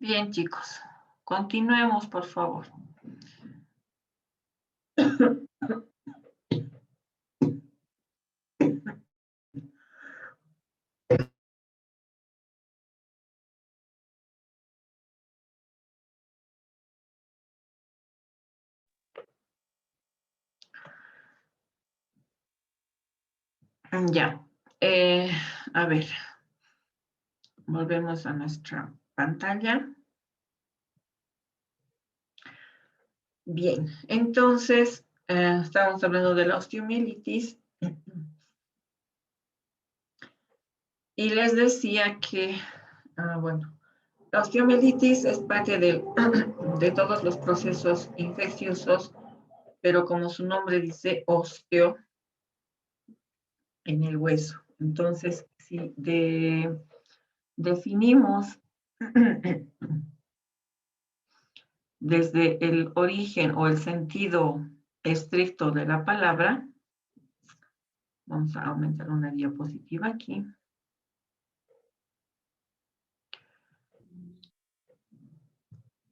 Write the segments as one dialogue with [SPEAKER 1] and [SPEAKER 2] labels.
[SPEAKER 1] Bien, chicos, continuemos, por favor. Ya, a ver, volvemos a nuestra pantalla. Bien, entonces, estamos hablando de la osteomielitis. Y les decía que, bueno, la osteomielitis es parte de todos los procesos infecciosos, pero como su nombre dice, osteo, en el hueso. Entonces, si definimos desde el origen o el sentido estricto de la palabra, vamos a aumentar una diapositiva aquí.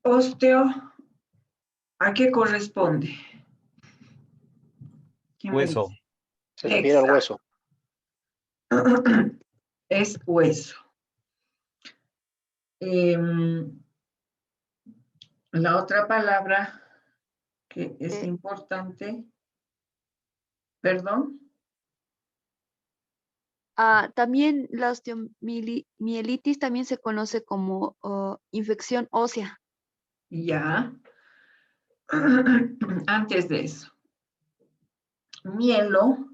[SPEAKER 1] Osteo, ¿a qué corresponde? ¿Quién me
[SPEAKER 2] Hueso.
[SPEAKER 1] dice?
[SPEAKER 3] Se refiere al hueso.
[SPEAKER 1] Es hueso. La otra palabra que es importante, perdón.
[SPEAKER 4] También la osteomielitis también se conoce como infección ósea.
[SPEAKER 1] Ya. Antes de eso. Mielo,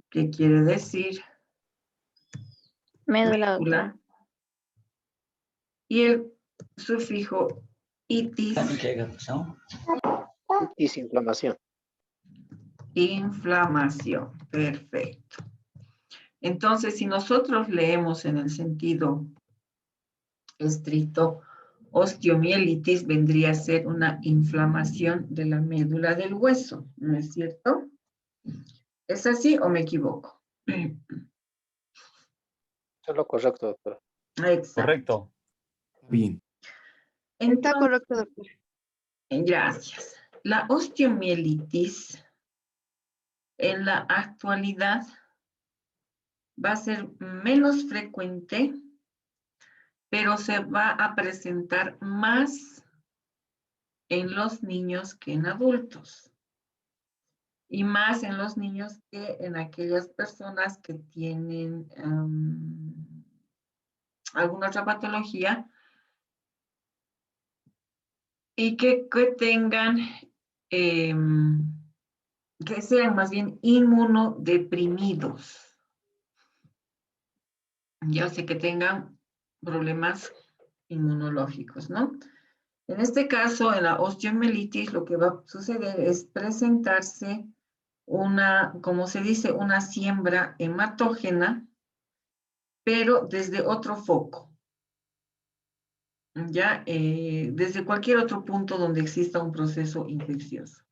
[SPEAKER 1] ¿qué quiere decir? Médula. Y el sufijo itis.
[SPEAKER 3] Itis, inflamación.
[SPEAKER 1] Inflamación, perfecto. Entonces, si nosotros leemos en el sentido estricto, osteomielitis vendría a ser una inflamación de la médula del hueso, ¿no es cierto? ¿Es así o me equivoco?
[SPEAKER 3] Eso es lo correcto, doctora.
[SPEAKER 1] Exacto.
[SPEAKER 2] Correcto.
[SPEAKER 5] Bien.
[SPEAKER 4] Está correcto, doctor.
[SPEAKER 1] Gracias. La osteomielitis en la actualidad va a ser menos frecuente, pero se va a presentar más en los niños que en adultos. Y más en los niños que en aquellas personas que tienen alguna otra patología y que tengan, que sean más bien inmunodeprimidos. Ya sé que tengan problemas inmunológicos, ¿no? En este caso, en la osteomielitis, lo que va a suceder es presentarse una, como se dice, una siembra hematógena, pero desde otro foco. Ya, desde cualquier otro punto donde exista un proceso infeccioso.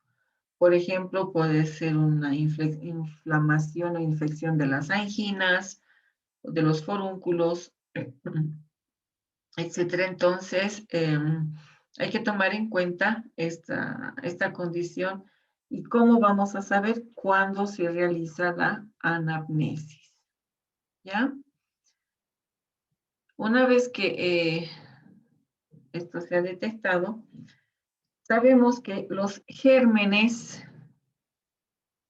[SPEAKER 1] Por ejemplo, puede ser una inflamación o infección de las anginas, de los forúnculos, etcétera. Entonces, Hay que tomar en cuenta esta condición y cómo vamos a saber cuándo se realiza la anamnesis. ¿Ya? Una vez que esto se ha detectado, sabemos que los gérmenes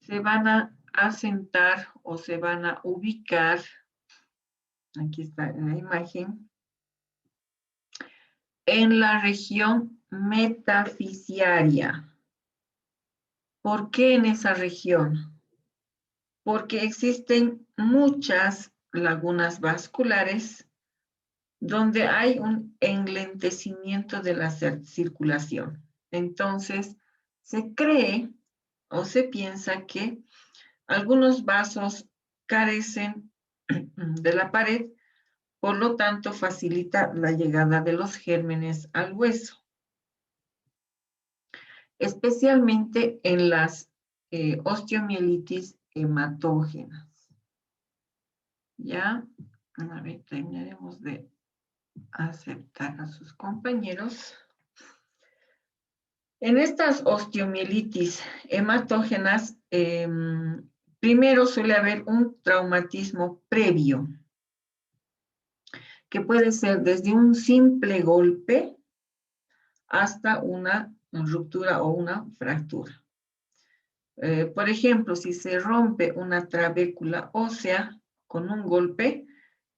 [SPEAKER 1] se van a asentar o se van a ubicar, aquí está en la imagen, en la región metafisiaria. ¿Por qué en esa región? Porque existen muchas lagunas vasculares donde hay un enlentecimiento de la circulación. Entonces, se cree o se piensa que algunos vasos carecen de la pared, por lo tanto facilita la llegada de los gérmenes al hueso, especialmente en las osteomielitis hematógenas. Ya, a ver, terminaremos de aceptar a sus compañeros. En estas osteomielitis hematógenas, primero suele haber un traumatismo previo, que puede ser desde un simple golpe hasta una ruptura o una fractura. Por ejemplo, si se rompe una trabécula ósea con un golpe,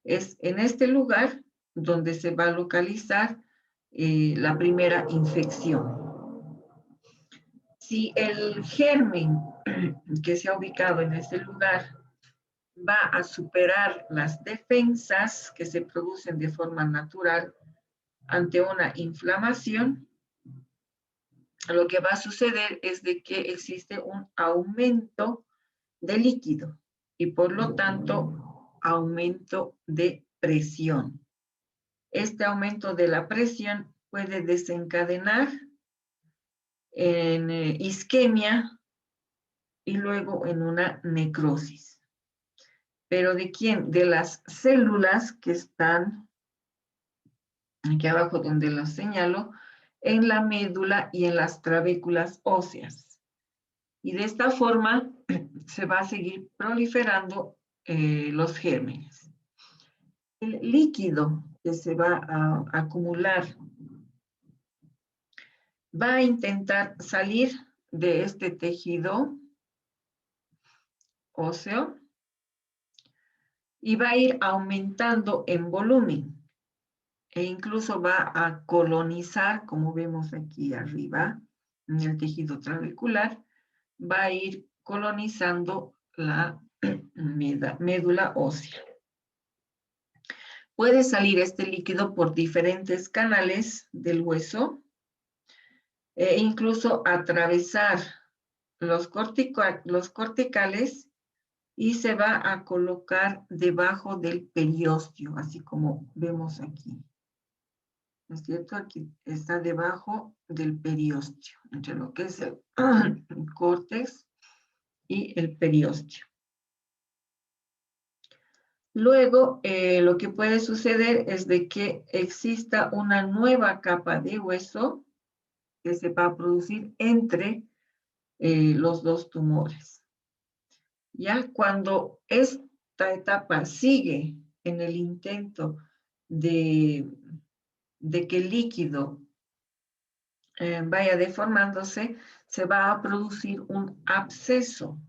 [SPEAKER 1] es en este lugar donde se va a localizar la primera infección. Si el germen que se ha ubicado en este lugar va a superar las defensas que se producen de forma natural ante una inflamación, lo que va a suceder es de que existe un aumento de líquido y por lo tanto aumento de presión. Este aumento de la presión puede desencadenar en isquemia y luego en una necrosis. ¿Pero de quién? De las células que están aquí abajo donde las señalo, en la médula y en las trabéculas óseas. Y de esta forma se va a seguir proliferando los gérmenes. El líquido que se va a acumular va a intentar salir de este tejido óseo y va a ir aumentando en volumen e incluso va a colonizar, como vemos aquí arriba, en el tejido trabecular, va a ir colonizando la médula ósea. Puede salir este líquido por diferentes canales del hueso e incluso atravesar los corticales y se va a colocar debajo del periósteo, así como vemos aquí. ¿No es cierto? Aquí está debajo del periósteo, entre lo que es el córtex y el periósteo. Luego, lo que puede suceder es de que exista una nueva capa de hueso que se va a producir entre los dos tumores. Ya cuando esta etapa sigue en el intento de que el líquido vaya deformándose, se va a producir un absceso.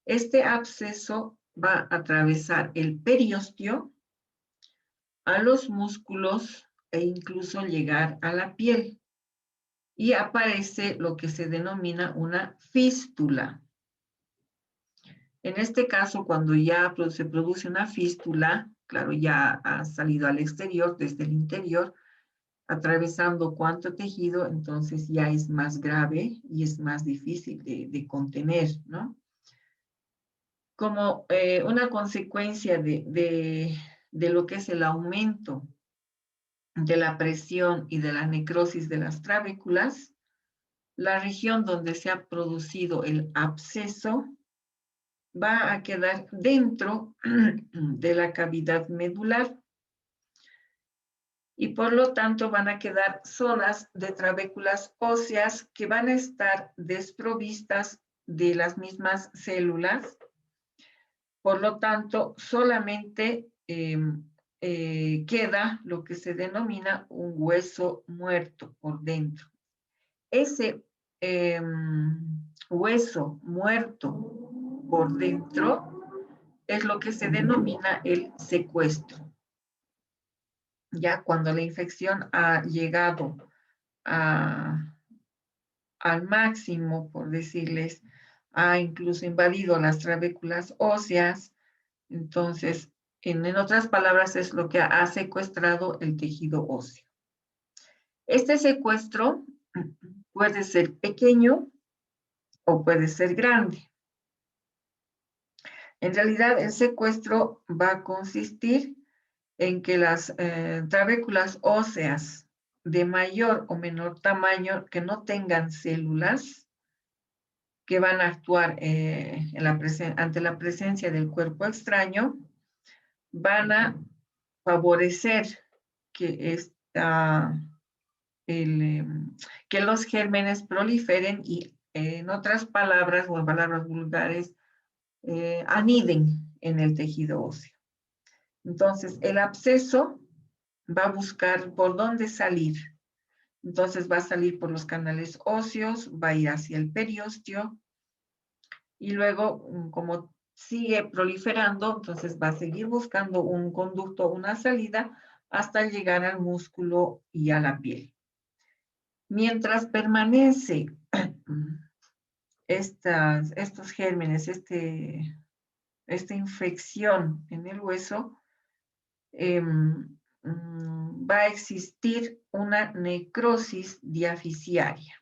[SPEAKER 1] Este absceso va a atravesar el periósteo, a los músculos e incluso llegar a la piel. Y aparece lo que se denomina una fístula. En este caso, cuando ya se produce una fístula, claro, ya ha salido al exterior, desde el interior, atravesando cuánto tejido, entonces ya es más grave y es más difícil de contener, ¿no? Como una consecuencia de lo que es el aumento de la presión y de la necrosis de las trabéculas, la región donde se ha producido el absceso va a quedar dentro de la cavidad medular. y por lo tanto van a quedar zonas de trabéculas óseas que van a estar desprovistas de las mismas células. Por lo tanto, solamente queda lo que se denomina un hueso muerto por dentro. Ese hueso muerto por dentro es lo que se denomina el secuestro. Ya cuando la infección ha llegado al máximo, por decirles, ha incluso invadido las trabéculas óseas, entonces, en otras palabras, es lo que ha secuestrado el tejido óseo. Este secuestro puede ser pequeño o puede ser grande. En realidad, el secuestro va a consistir en que las trabéculas óseas de mayor o menor tamaño que no tengan células que van a actuar ante la presencia del cuerpo extraño, van a favorecer que, que los gérmenes proliferen y, en otras palabras o en palabras vulgares, aniden en el tejido óseo. Entonces, el absceso va a buscar por dónde salir. Entonces, va a salir por los canales óseos, va a ir hacia el periósteo, y luego, como sigue proliferando, entonces va a seguir buscando un conducto, una salida, hasta llegar al músculo y a la piel. Mientras permanece estos gérmenes, esta infección en el hueso, va a existir una necrosis diaficiaria.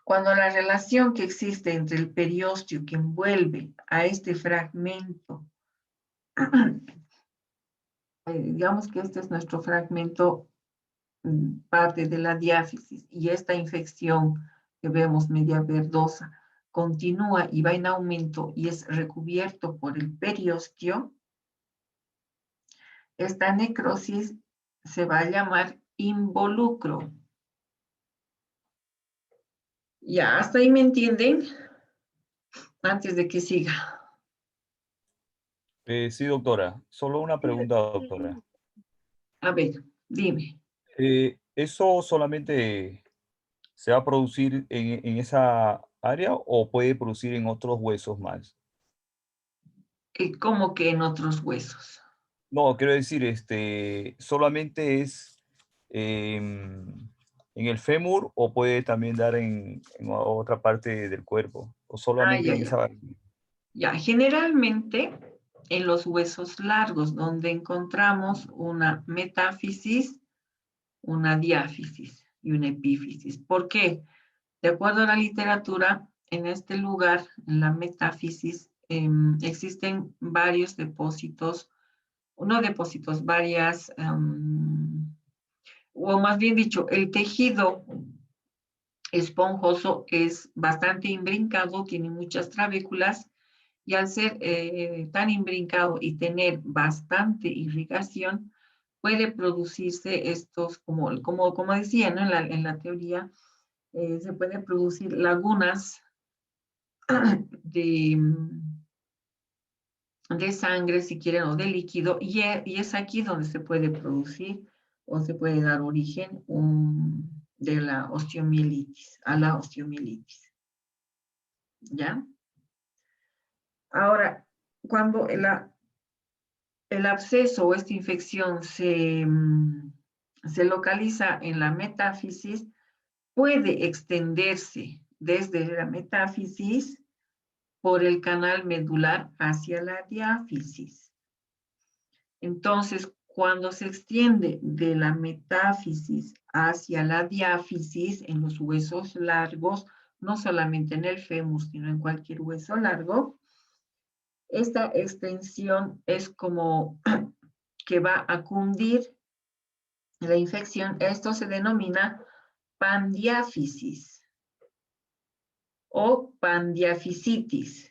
[SPEAKER 1] Cuando la relación que existe entre el periósteo que envuelve a este fragmento, digamos que este es nuestro fragmento, parte de la diáfisis, y esta infección que vemos media verdosa continúa y va en aumento y es recubierto por el periósteo, esta necrosis se va a llamar involucro. Ya, hasta ahí me entienden, antes de que siga.
[SPEAKER 2] Sí, doctora. Solo una pregunta, doctora.
[SPEAKER 1] A ver, dime.
[SPEAKER 2] ¿Eso solamente se va a producir en esa área o puede producir en otros huesos más?
[SPEAKER 1] ¿Cómo que en otros huesos?
[SPEAKER 2] No, quiero decir, solamente es en el fémur o puede también dar en otra parte del cuerpo o solamente
[SPEAKER 1] Ya,
[SPEAKER 2] en esa.
[SPEAKER 1] Ya, generalmente en los huesos largos, donde encontramos una metáfisis, una diáfisis y una epífisis. ¿Por qué? De acuerdo a la literatura, en este lugar, en la metáfisis, existen varios depósitos, varias, o más bien dicho, el tejido esponjoso es bastante imbrincado, tiene muchas trabéculas, y al ser tan imbrincado y tener bastante irrigación, puede producirse estos, como decía, ¿no? En la teoría, se pueden producir lagunas de, de sangre, si quieren, o de líquido, y es aquí donde se puede producir o se puede dar origen de la osteomielitis, a la osteomielitis. ¿Ya? Ahora, cuando el absceso o esta infección se localiza en la metáfisis, puede extenderse desde la metáfisis por el canal medular hacia la diáfisis. Entonces, cuando se extiende de la metáfisis hacia la diáfisis en los huesos largos, no solamente en el fémur, sino en cualquier hueso largo, esta extensión es como que va a cundir la infección. Esto se denomina pandiáfisis o pandiafisitis.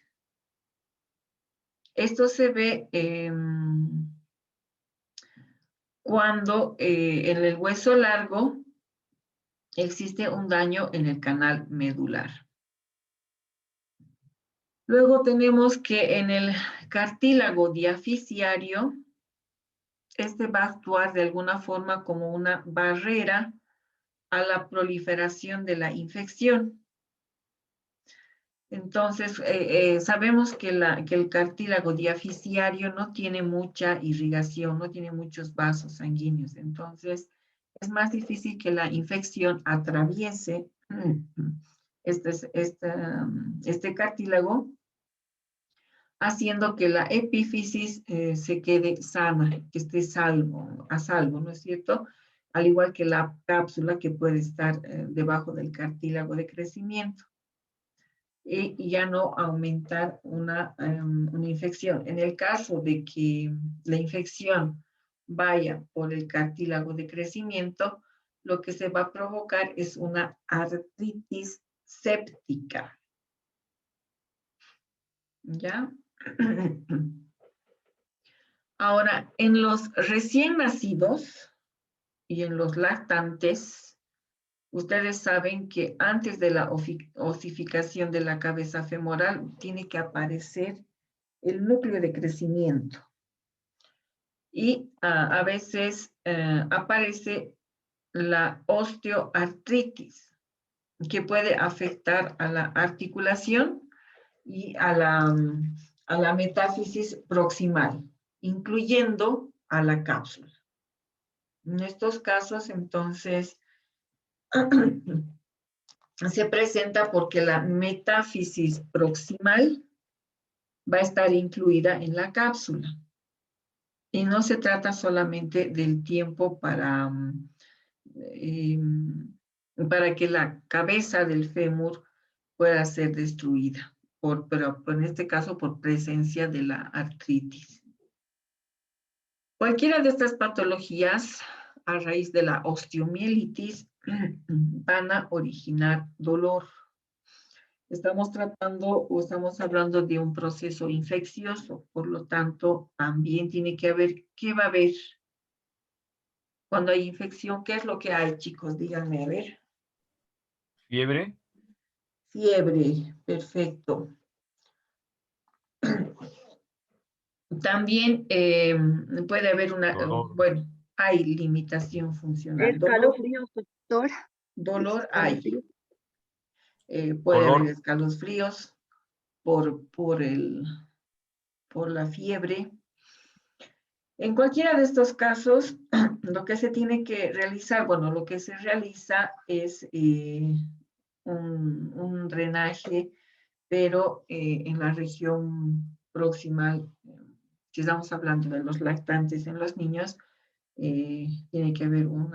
[SPEAKER 1] Esto se ve cuando en el hueso largo existe un daño en el canal medular. Luego tenemos que en el cartílago diaficiario, este va a actuar de alguna forma como una barrera a la proliferación de la infección. Entonces, sabemos que el cartílago diaficiario no tiene mucha irrigación, no tiene muchos vasos sanguíneos. Entonces, es más difícil que la infección atraviese este cartílago, haciendo que la epífisis se quede sana, que esté a salvo, ¿no es cierto? Al igual que la cápsula que puede estar debajo del cartílago de crecimiento. Y ya no aumentar una infección. En el caso de que la infección vaya por el cartílago de crecimiento, lo que se va a provocar es una artritis séptica. ¿Ya? Ahora, en los recién nacidos y en los lactantes, ustedes saben que antes de la osificación de la cabeza femoral tiene que aparecer el núcleo de crecimiento. Y a veces aparece la osteoartritis, que puede afectar a la articulación y a la metáfisis proximal, incluyendo a la cápsula. En estos casos, entonces, se presenta porque la metáfisis proximal va a estar incluida en la cápsula. Y no se trata solamente del tiempo para que la cabeza del fémur pueda ser destruida, pero en este caso por presencia de la artritis. Cualquiera de estas patologías, a raíz de la osteomielitis, van a originar dolor. Estamos hablando de un proceso infeccioso, por lo tanto, también tiene que haber, ¿qué va a haber? Cuando hay infección, ¿qué es lo que hay, chicos? Díganme, a ver.
[SPEAKER 2] ¿Fiebre?
[SPEAKER 1] Fiebre, perfecto. También puede haber bueno, hay limitación funcional.
[SPEAKER 4] Escalofríos, doctor.
[SPEAKER 1] Dolor hay.
[SPEAKER 4] Escalofríos.
[SPEAKER 1] Puede haber
[SPEAKER 2] Dolor.
[SPEAKER 1] escalofríos por la fiebre. En cualquiera de estos casos, lo que se tiene que realizar, bueno, lo que se realiza es un drenaje, pero en la región proximal, si estamos hablando de los lactantes en los niños, tiene que haber un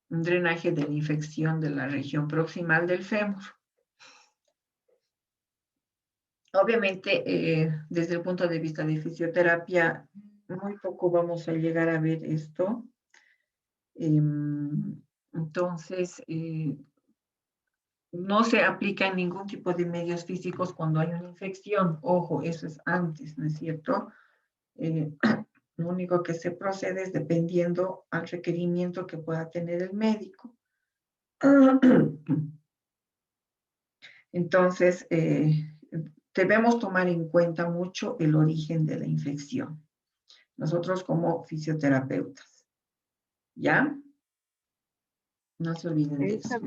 [SPEAKER 1] drenaje de la infección de la región proximal del fémur. Obviamente, desde el punto de vista de fisioterapia, muy poco vamos a llegar a ver esto. Entonces, no se aplica ningún tipo de medios físicos cuando hay una infección. Ojo, eso es antes, ¿no es cierto? Lo único que se procede es dependiendo al requerimiento que pueda tener el médico. Entonces, debemos tomar en cuenta mucho el origen de la infección. Nosotros como fisioterapeutas. ¿Ya? No se olviden de eso.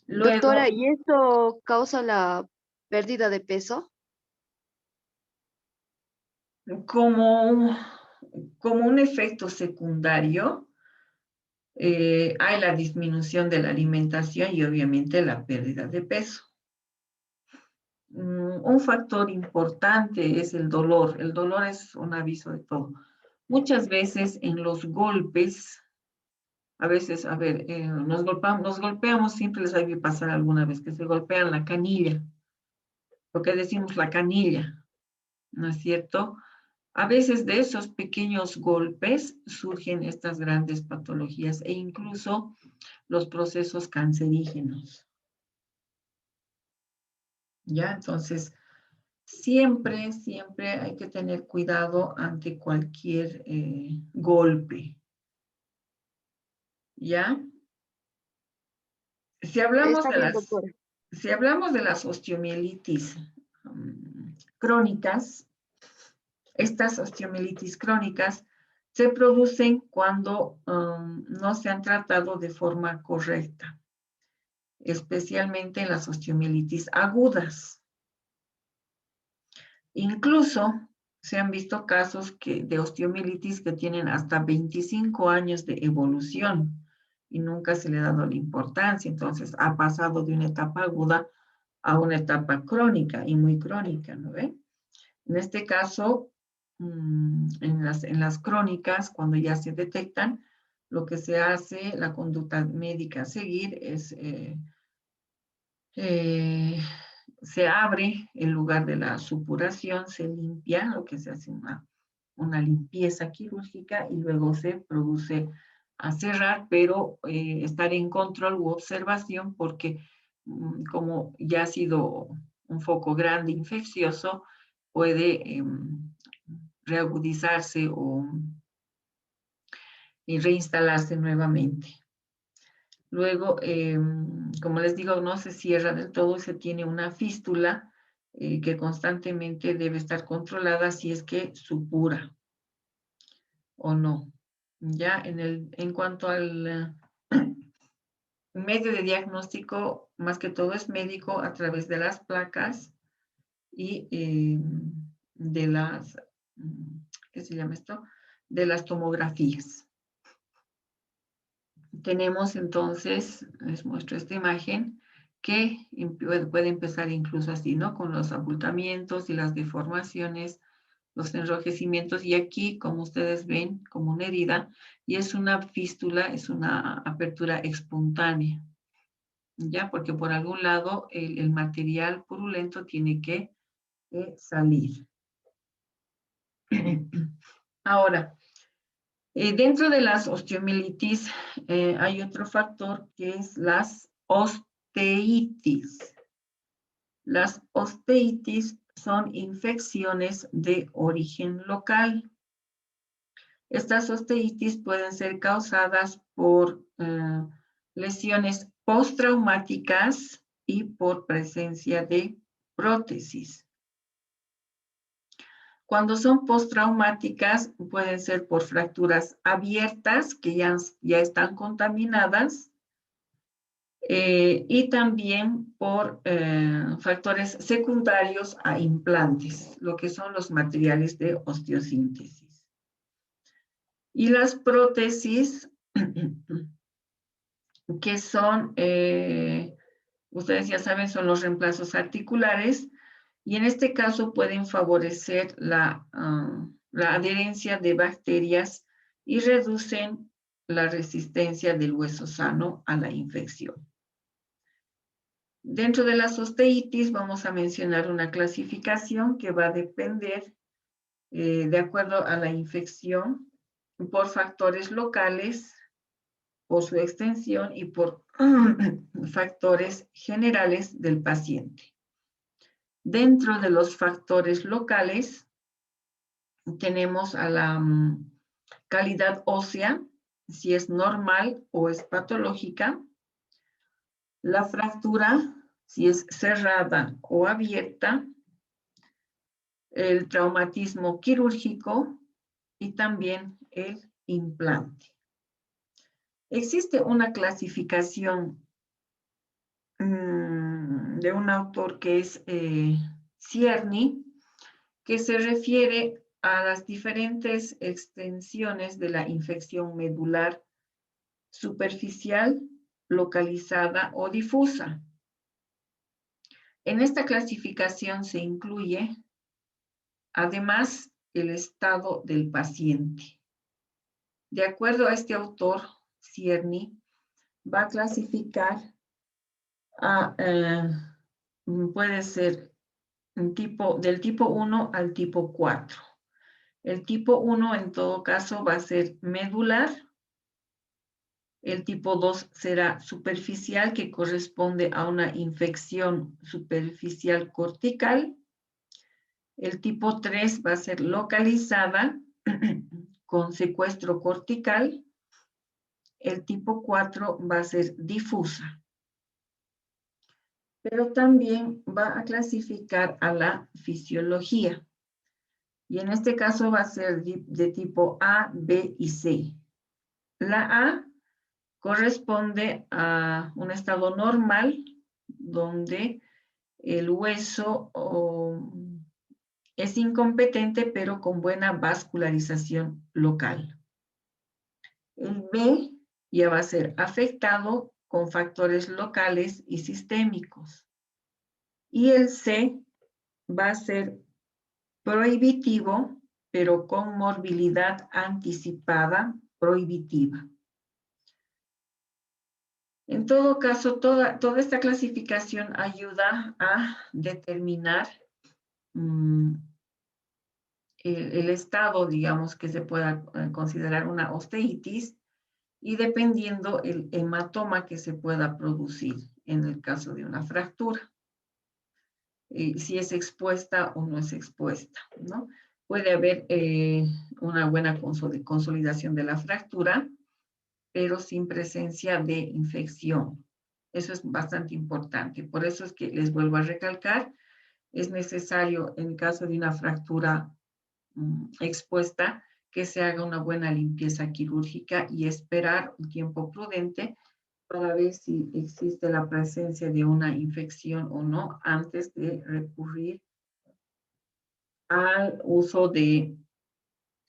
[SPEAKER 1] Luego,
[SPEAKER 4] Doctora, ¿y esto causa la pérdida de peso?
[SPEAKER 1] como un efecto secundario, hay la disminución de la alimentación y obviamente la pérdida de peso. Un factor importante es el dolor. El dolor es un aviso de todo. Muchas veces en los golpes, a veces, a ver, nos golpeamos, siempre les hay que pasar alguna vez que se golpean la canilla, lo que decimos la canilla, ¿no es cierto? A veces de esos pequeños golpes surgen estas grandes patologías e incluso los procesos cancerígenos. ¿Ya? Entonces, siempre hay que tener cuidado ante cualquier golpe. ¿Ya? Si hablamos
[SPEAKER 4] Está
[SPEAKER 1] de
[SPEAKER 4] bien,
[SPEAKER 1] las,
[SPEAKER 4] doctora.
[SPEAKER 1] si hablamos de las osteomielitis crónicas, estas osteomielitis crónicas se producen cuando no se han tratado de forma correcta, especialmente en las osteomielitis agudas. Incluso se han visto casos de osteomielitis que tienen hasta 25 años de evolución y nunca se le ha dado la importancia. Entonces, ha pasado de una etapa aguda a una etapa crónica y muy crónica, ¿no ve? En este caso, en las crónicas, cuando ya se detectan, lo que se hace, la conducta médica a seguir es, se abre el lugar de la supuración, se limpia, lo que se hace una limpieza quirúrgica y luego se produce a cerrar, pero estar en control u observación porque como ya ha sido un foco grande infeccioso, puede reagudizarse y reinstalarse nuevamente. Luego, como les digo, no se cierra del todo, se tiene una fístula que constantemente debe estar controlada si es que supura o no. Ya en cuanto al medio de diagnóstico, más que todo es médico a través de las placas y de las, ¿qué se llama esto? De las tomografías. Tenemos entonces, les muestro esta imagen, que puede empezar incluso así, ¿no? Con los abultamientos y las deformaciones, los enrojecimientos, y aquí, como ustedes ven, como una herida, y es una fístula, es una apertura espontánea, ¿ya? Porque por algún lado el material purulento tiene que salir. Ahora, dentro de las osteomielitis hay otro factor que es las osteitis. Las osteitis son infecciones de origen local. Estas osteitis pueden ser causadas por lesiones postraumáticas y por presencia de prótesis. Cuando son postraumáticas, pueden ser por fracturas abiertas que ya están contaminadas y también por factores secundarios a implantes, lo que son los materiales de osteosíntesis. Y las prótesis, que son, ustedes ya saben, son los reemplazos articulares, y en este caso pueden favorecer la adherencia de bacterias y reducen la resistencia del hueso sano a la infección. Dentro de las osteitis vamos a mencionar una clasificación que va a depender, de acuerdo a la infección, por factores locales, por su extensión y por factores generales del paciente. Dentro de los factores locales tenemos a la calidad ósea, si es normal o es patológica, la fractura, si es cerrada o abierta, el traumatismo quirúrgico y también el implante. Existe una clasificación de un autor que es Cierney, que se refiere a las diferentes extensiones de la infección medular superficial, localizada o difusa. En esta clasificación se incluye, además, el estado del paciente. De acuerdo a este autor, Cierney va a clasificar puede ser del tipo 1 al tipo 4. El tipo 1 en todo caso va a ser medular. El tipo 2 será superficial, que corresponde a una infección superficial cortical. El tipo 3 va a ser localizada con secuestro cortical. el tipo 4 va a ser difusa. Pero también va a clasificar a la fisiología. Y en este caso va a ser de tipo A, B y C. La A corresponde a un estado normal donde el hueso es incompetente pero con buena vascularización local. El B ya va a ser afectado con factores locales y sistémicos. Y el C va a ser prohibitivo, pero con morbilidad anticipada prohibitiva. En todo caso, toda esta clasificación ayuda a determinar el estado, digamos, que se pueda considerar una osteitis y dependiendo el hematoma que se pueda producir en el caso de una fractura. Si es expuesta o no es expuesta, ¿no? Puede haber una buena consolidación de la fractura, pero sin presencia de infección. Eso es bastante importante. Por eso es que les vuelvo a recalcar, es necesario en caso de una fractura expuesta que se haga una buena limpieza quirúrgica y esperar un tiempo prudente para ver si existe la presencia de una infección o no antes de recurrir al uso de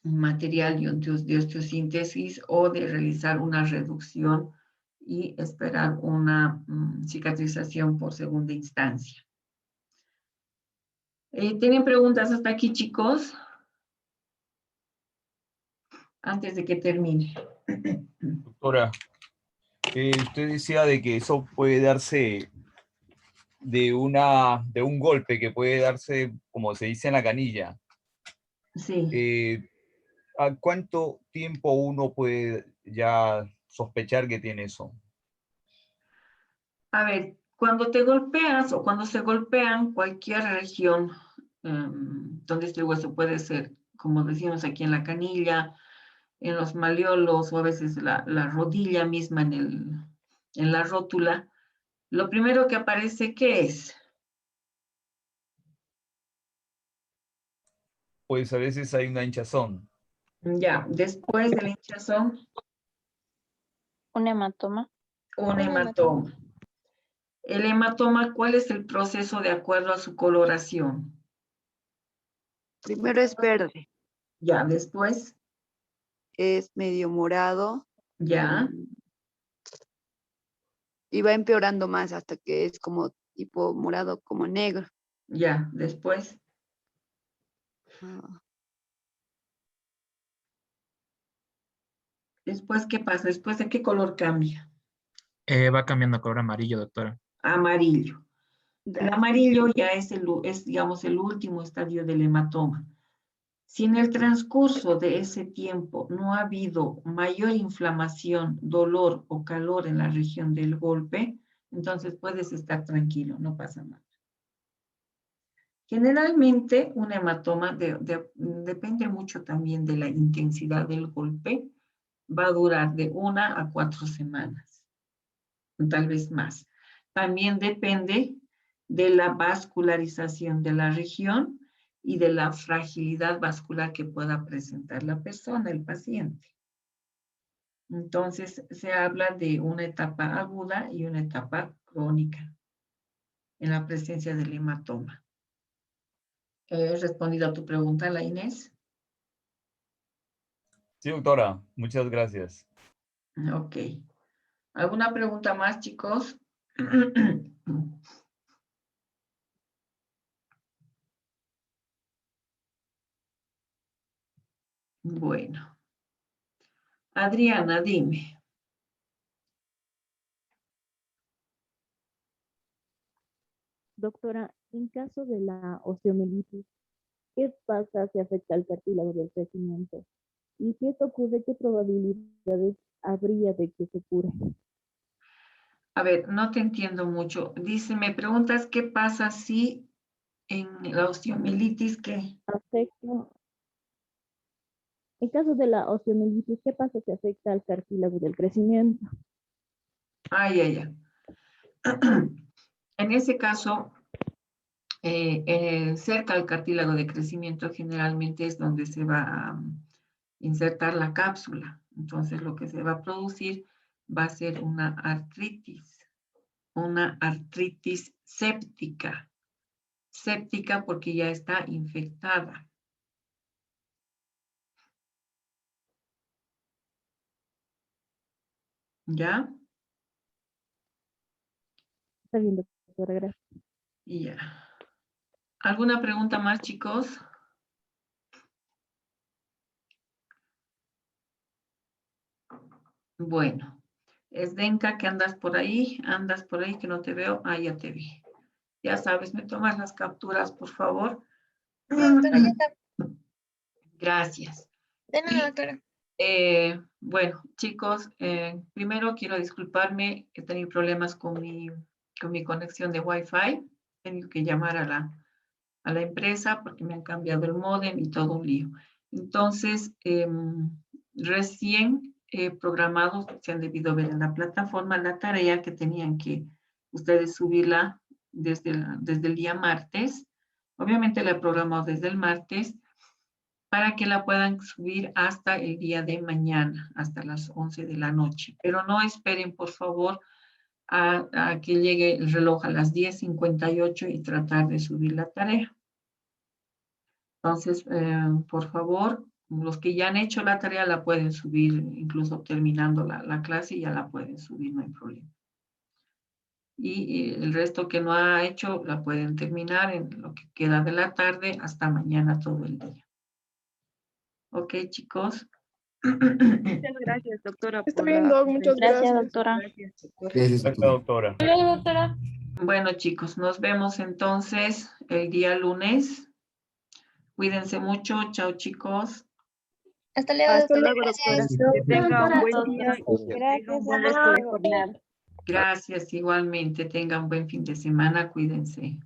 [SPEAKER 1] material de osteosíntesis o de realizar una reducción y esperar una cicatrización por segunda instancia. ¿Tienen preguntas hasta aquí, chicos? Antes de que termine.
[SPEAKER 2] Doctora, usted decía de que eso puede darse de un golpe que puede darse, como se dice en la canilla.
[SPEAKER 1] Sí.
[SPEAKER 2] ¿A cuánto tiempo uno puede ya sospechar que tiene eso?
[SPEAKER 1] A ver, cuando te golpeas o cuando se golpean cualquier región donde este hueso puede ser, como decíamos aquí en la canilla, en los malleolos o a veces la rodilla misma en la rótula, lo primero que aparece, ¿qué es?
[SPEAKER 2] Pues a veces hay una hinchazón.
[SPEAKER 1] Ya, después del hinchazón,
[SPEAKER 5] Un hematoma.
[SPEAKER 1] un hematoma. El hematoma, ¿cuál es el proceso de acuerdo a su coloración?
[SPEAKER 4] Primero es verde,
[SPEAKER 1] Ya, después,
[SPEAKER 4] es medio morado
[SPEAKER 1] ya,
[SPEAKER 4] y va empeorando más hasta que es como tipo morado, como negro.
[SPEAKER 1] ya, después,
[SPEAKER 4] Ah,
[SPEAKER 1] después, ¿qué pasa? Después, ¿de qué color cambia?
[SPEAKER 6] Va cambiando a color amarillo, doctora.
[SPEAKER 1] Amarillo. El
[SPEAKER 4] ya.
[SPEAKER 1] amarillo ya es, digamos, el último estadio del hematoma. Si en el transcurso de ese tiempo no ha habido mayor inflamación, dolor o calor en la región del golpe, entonces puedes estar tranquilo, no pasa nada. Generalmente un hematoma depende mucho también de la intensidad del golpe, va a durar de 1 a 4 semanas, tal vez más. También depende de la vascularización de la región y de la fragilidad vascular que pueda presentar la persona, el paciente. Entonces, se habla de una etapa aguda y una etapa crónica en la presencia del hematoma. ¿He respondido a tu pregunta, la Inés?
[SPEAKER 2] Sí, doctora, muchas gracias.
[SPEAKER 1] Ok. ¿Alguna pregunta más, chicos? Bueno. Adriana, dime.
[SPEAKER 7] Doctora, en caso de la osteomielitis, ¿qué pasa si afecta al cartílago del crecimiento? Y si esto ocurre, ¿qué probabilidades habría de que se cure?
[SPEAKER 1] A ver, no te entiendo mucho. Dice, me preguntas qué pasa si en la osteomielitis, ¿qué?
[SPEAKER 7] Afecta En caso de la osteomielitis, ¿qué pasa si afecta al cartílago del crecimiento?
[SPEAKER 1] Ay, ay, ay. En ese caso, cerca al cartílago de crecimiento generalmente es donde se va a insertar la cápsula. Entonces lo que se va a producir va a ser una artritis séptica. Séptica porque ya está infectada. ¿Ya?
[SPEAKER 7] Está bien, doctora, gracias.
[SPEAKER 1] Y ya. ¿Alguna pregunta más, chicos? Bueno, Esdenka, que andas por ahí que no te veo. Ah, ya te vi. Ya sabes, me tomas las capturas, por favor.
[SPEAKER 8] Sí, doctora, ya está.
[SPEAKER 1] Gracias.
[SPEAKER 8] De nada, doctora.
[SPEAKER 1] Bueno, chicos, primero quiero disculparme, he tenido problemas con mi conexión de Wi-Fi. He tenido que llamar a la empresa porque me han cambiado el módem y todo un lío. Entonces, recién programados, se han debido ver en la plataforma la tarea que tenían que ustedes subirla desde el día martes. Obviamente la he programado desde el martes para que la puedan subir hasta el día de mañana, hasta las 11 de la noche. Pero no esperen, por favor, a que llegue el reloj a las 10:58 y tratar de subir la tarea. Entonces, por favor, los que ya han hecho la tarea la pueden subir, incluso terminando la clase, ya la pueden subir, no hay problema. Y el resto que no ha hecho, la pueden terminar en lo que queda de la tarde hasta mañana todo el día. ¿Ok, chicos?
[SPEAKER 4] Muchas gracias, doctora.
[SPEAKER 8] Está
[SPEAKER 4] por
[SPEAKER 8] bien,
[SPEAKER 4] la
[SPEAKER 8] Doc, muchas
[SPEAKER 5] Gracias,
[SPEAKER 8] gracias.
[SPEAKER 5] doctora.
[SPEAKER 2] Gracias, doctora.
[SPEAKER 5] Hola, doctora.
[SPEAKER 1] Bueno, chicos, nos vemos entonces el día lunes. Cuídense mucho. Chao, chicos.
[SPEAKER 8] Hasta luego,
[SPEAKER 4] Hasta
[SPEAKER 8] doctora.
[SPEAKER 4] luego, doctora.
[SPEAKER 8] Gracias.
[SPEAKER 4] Que tenga un buen
[SPEAKER 5] Doctora.
[SPEAKER 4] día y que tenga un buen resto de jornada.
[SPEAKER 1] Gracias igualmente. Tengan buen fin de semana. Cuídense.